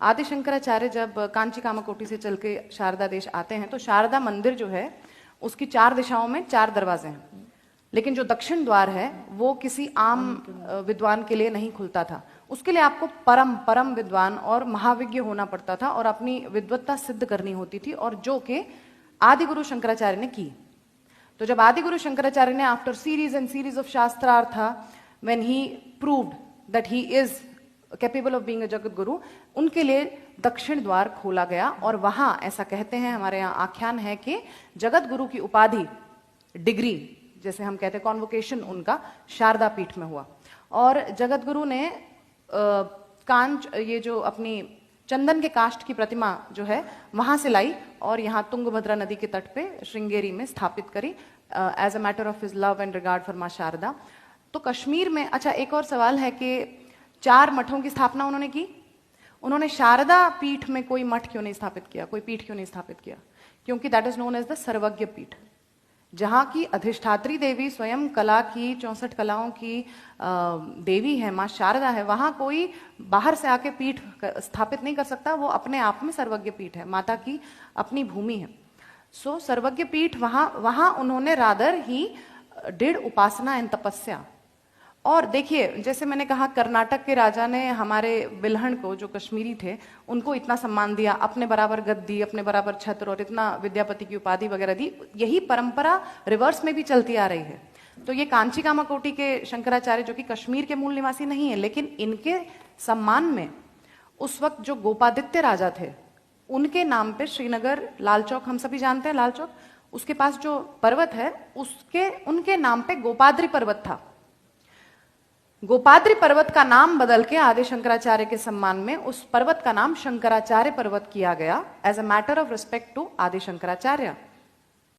आदि शंकराचार्य जब कांची कामाकोटी से चल के शारदा देश आते हैं तो शारदा मंदिर जो है उसकी 4 दिशाओं में 4 दरवाजे हैं, लेकिन जो दक्षिण द्वार है वो किसी आम विद्वान के लिए नहीं खुलता था। उसके लिए आपको परम परम विद्वान और महाविज्ञ होना पड़ता था और अपनी विद्वत्ता सिद्ध करनी होती थी, और जो कि आदि गुरु शंकराचार्य ने की। तो जब आदि गुरु शंकराचार्य ने after series and series of shastrartha, when he proved that he is capable of being a jagat guru, उनके लिए दक्षिण द्वार खोला गया। और वहां ऐसा कहते हैं, हमारे यहाँ आख्यान है कि जगत गुरु की उपाधि, डिग्री जैसे हम कहते हैं, कॉन्वोकेशन उनका शारदा पीठ में हुआ। और जगत गुरु ने कांच, ये जो अपनी चंदन के काष्ठ की प्रतिमा जो है वहां से लाई और यहाँ तुंगभद्रा नदी के तट पे श्रृंगेरी में स्थापित करी as a matter of his love and regard for मां शारदा। तो कश्मीर में, अच्छा एक और सवाल है कि 4 मठों की स्थापना उन्होंने की, उन्होंने शारदा पीठ में कोई मठ क्यों नहीं स्थापित किया, कोई पीठ क्यों नहीं स्थापित किया? क्योंकि that is known as the Sarvajna Peeth, जहाँ की अधिष्ठात्री देवी स्वयं कला की 64 कलाओं की देवी है, माँ शारदा है। वहां कोई बाहर से आके पीठ स्थापित नहीं कर सकता, वो अपने आप में सर्वज्ञ पीठ है, माता की अपनी भूमि है। सो सर्वज्ञ पीठ वहां उन्होंने rather he did Upasana and तपस्या। और देखिए, जैसे मैंने कहा, कर्नाटक के राजा ने हमारे बिल्हण को, जो कश्मीरी थे, उनको इतना सम्मान दिया, अपने बराबर गद्दी, अपने बराबर छत्र और इतना विद्यापति की उपाधि वगैरह दी। यही परंपरा रिवर्स में भी चलती आ रही है। तो ये कांची कामाकोटी के शंकराचार्य, जो कि कश्मीर के मूल निवासी नहीं है, लेकिन इनके सम्मान में उस वक्त जो गोपादित्य राजा थे, उनके नाम पे श्रीनगर, लाल चौक, हम सभी जानते हैं लाल चौक, उसके पास जो पर्वत है उनके नाम पे गोपाद्री पर्वत था। गोपाद्री पर्वत का नाम बदल के आदि शंकराचार्य के सम्मान में उस पर्वत का नाम शंकराचार्य पर्वत किया गया as a matter of respect to Adi Shankaracharya.